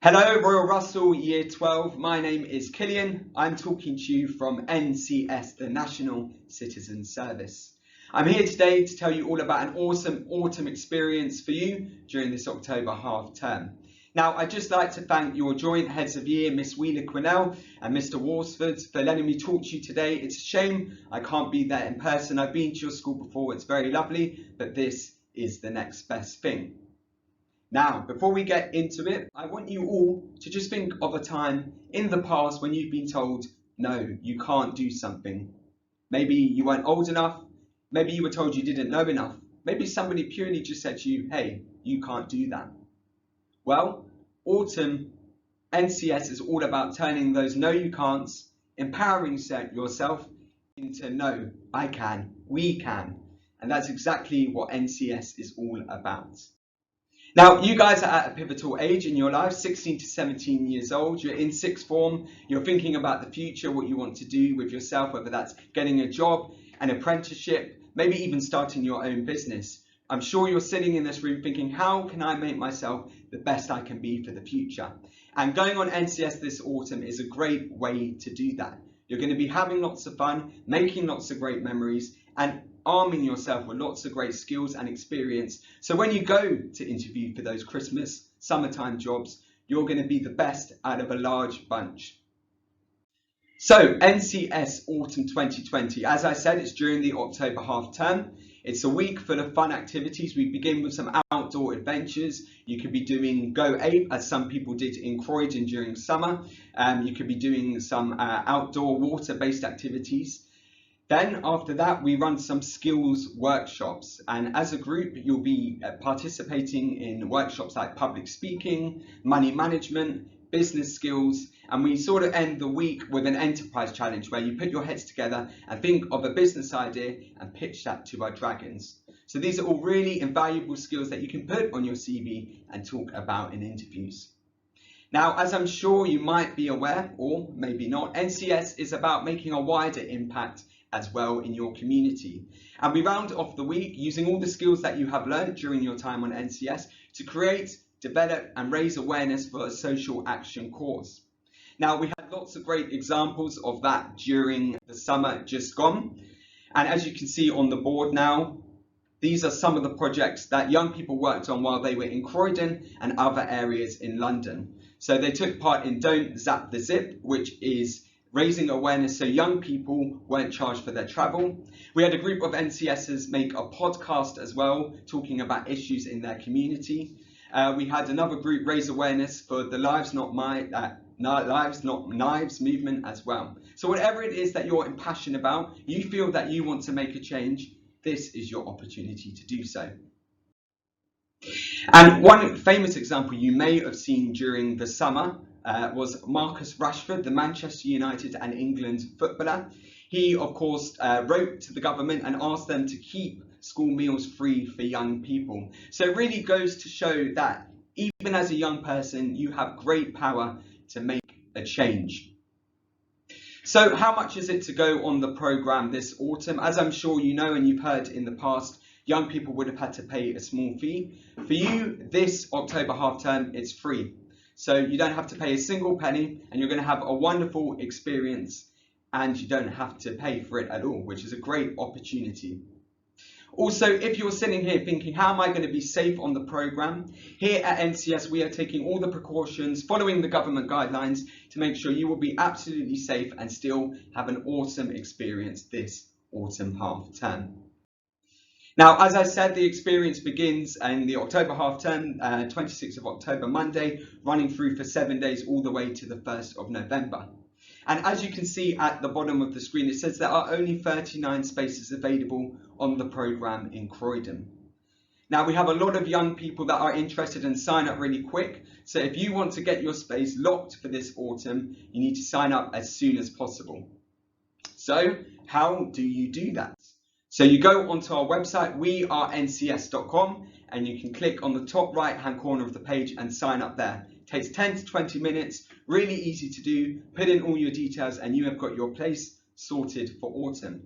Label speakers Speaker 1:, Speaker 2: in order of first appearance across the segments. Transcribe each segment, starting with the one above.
Speaker 1: Hello, Royal Russell Year 12. My name is Killian. I'm talking to you from NCS, the National Citizen Service. I'm here today to tell you all about an awesome autumn experience for you during this October half term. Now, I'd just like to thank your joint heads of year, Miss Wheeler-Quinnell and Mr. Walsford, for letting me talk to you today. It's a shame I can't be there in person. I've been to your school before, it's very lovely, but this is the next best thing. Now, before we get into it, I want you all to just think of a time in the past when you've been told, no, you can't do something. Maybe you weren't old enough. Maybe you were told you didn't know enough. Maybe somebody purely just said to you, hey, you can't do that. Well, autumn NCS is all about turning those no you can'ts, empowering yourself into no, I can, we can. And that's exactly what NCS is all about. Now, you guys are at a pivotal age in your life, 16 to 17 years old. You're in sixth form. You're thinking about the future, what you want to do with yourself, whether that's getting a job, an apprenticeship, maybe even starting your own business. I'm sure you're sitting in this room thinking, how can I make myself the best I can be for the future? And going on NCS this autumn is a great way to do that. You're going to be having lots of fun, making lots of great memories, and arming yourself with lots of great skills and experience. So when you go to interview for those Christmas, summertime jobs, you're going to be the best out of a large bunch. So NCS Autumn 2020, as I said, it's during the October half term. It's a week full of fun activities. We begin with some outdoor adventures. You could be doing Go Ape, as some people did in Croydon during summer. You could be doing some outdoor water-based activities. Then after that, we run some skills workshops, and as a group, you'll be participating in workshops like public speaking, money management, business skills, and we sort of end the week with an enterprise challenge where you put your heads together and think of a business idea and pitch that to our dragons. So these are all really invaluable skills that you can put on your CV and talk about in interviews. Now, as I'm sure you might be aware, or maybe not, NCS is about making a wider impact as well in your community. And we round off the week using all the skills that you have learned during your time on NCS to create, develop and raise awareness for a social action cause. Now, we had lots of great examples of that during the summer just gone. And as you can see on the board now, these are some of the projects that young people worked on while they were in Croydon and other areas in London. So they took part in Don't Zap the Zip, which is raising awareness so young people weren't charged for their travel. We had a group of NCSs make a podcast as well, talking about issues in their community. We had another group raise awareness for the Lives Not Knives movement as well. So whatever it is that you're passionate about, you feel that you want to make a change, this is your opportunity to do so. And one famous example you may have seen during the summer was Marcus Rashford, the Manchester United and England footballer. He, of course, wrote to the government and asked them to keep school meals free for young people. So it really goes to show that even as a young person, you have great power to make a change. So how much is it to go on the programme this autumn? As I'm sure you know and you've heard in the past, young people would have had to pay a small fee. For you, this October half term, it's free. So you don't have to pay a single penny and you're going to have a wonderful experience and you don't have to pay for it at all, which is a great opportunity. Also, if you're sitting here thinking, how am I going to be safe on the programme? Here at NCS, we are taking all the precautions, following the government guidelines to make sure you will be absolutely safe and still have an awesome experience this autumn half term. Now, as I said, the experience begins in the October half term, 26th of October, Monday, running through for 7 days all the way to the 1st of November. And as you can see at the bottom of the screen, it says there are only 39 spaces available on the programme in Croydon. Now, we have a lot of young people that are interested and sign up really quick. So if you want to get your space locked for this autumn, you need to sign up as soon as possible. So how do you do that? So you go onto our website, wearencs.com, and you can click on the top right hand corner of the page and sign up there. It takes 10 to 20 minutes, really easy to do. Put in all your details and you have got your place sorted for autumn.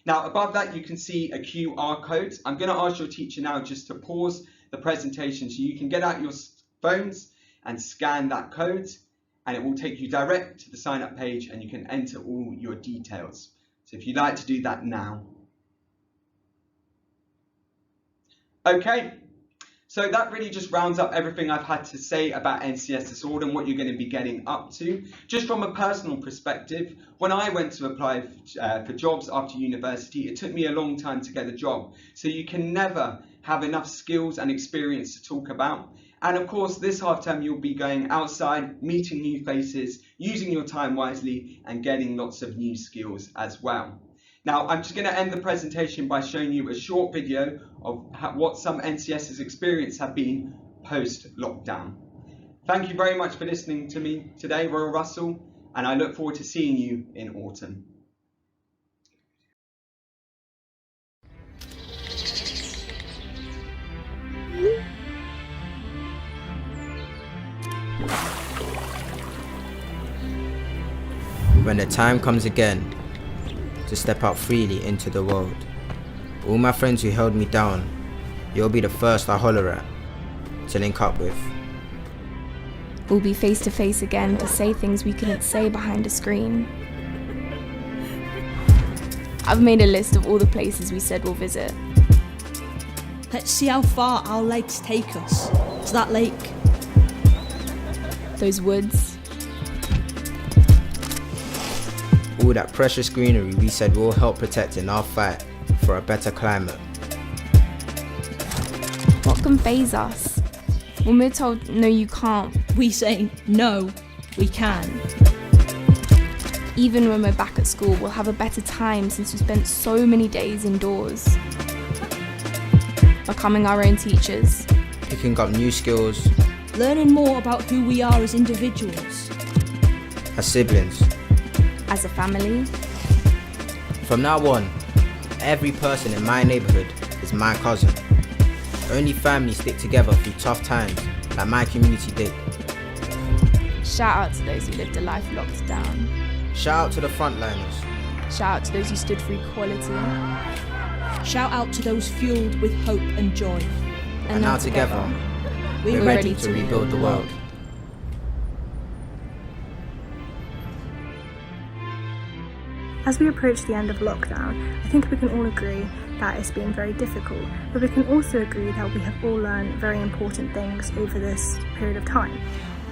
Speaker 1: Now above that you can see a QR code. I'm going to ask your teacher now just to pause the presentation so you can get out your phones and scan that code, and it will take you direct to the sign up page and you can enter all your details. So if you'd like to do that now. Okay, so that really just rounds up everything I've had to say about NCS disorder and what you're going to be getting up to. Just from a personal perspective, when I went to apply for jobs after university, it took me a long time to get a job. So you can never have enough skills and experience to talk about. And of course, this half term, you'll be going outside, meeting new faces, using your time wisely and getting lots of new skills as well. Now, I'm just going to end the presentation by showing you a short video of what some NCS's experience have been post-lockdown. Thank you very much for listening to me today, Royal Russell, and I look forward to seeing you in autumn.
Speaker 2: When the time comes again to step out freely into the world, all my friends who held me down, you'll be the first I holler at, to link up with.
Speaker 3: We'll be face to face again to say things we couldn't say behind a screen. I've made a list of all the places we said we'll visit.
Speaker 4: Let's see how far our legs take us to that lake.
Speaker 3: Those woods.
Speaker 2: All that precious greenery we said will help protect in our fight for a better climate.
Speaker 3: What can faze us? When we're told, no you can't.
Speaker 4: We say, no, we can.
Speaker 3: Even when we're back at school, we'll have a better time since we spent so many days indoors. Becoming our own teachers.
Speaker 2: Picking up new skills.
Speaker 4: Learning more about who we are as individuals.
Speaker 2: As siblings.
Speaker 3: As a family.
Speaker 2: From now on, every person in my neighbourhood is my cousin. Only families stick together through tough times, like my community did.
Speaker 3: Shout out to those who lived a life locked down.
Speaker 2: Shout out to the frontliners.
Speaker 3: Shout out to those who stood for equality.
Speaker 4: Shout out to those fueled with hope and joy.
Speaker 2: And now together, we're ready to rebuild the world.
Speaker 5: As we approach the end of lockdown, I think we can all agree that it's been very difficult, but we can also agree that we have all learned very important things over this period of time.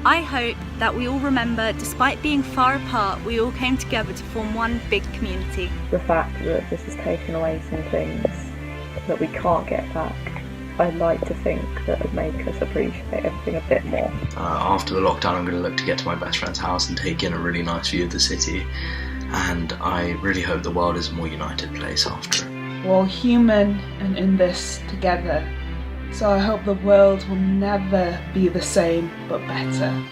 Speaker 6: I hope that we all remember, despite being far apart, we all came together to form one big community.
Speaker 7: The fact that this has taken away some things that we can't get back, I'd like to think that would make us appreciate everything a bit more.
Speaker 8: After the lockdown, I'm going to look to get to my best friend's house and take in a really nice view of the city. And I really hope the world is a more united place after it.
Speaker 9: We're all human and in this together, so I hope the world will never be the same but better.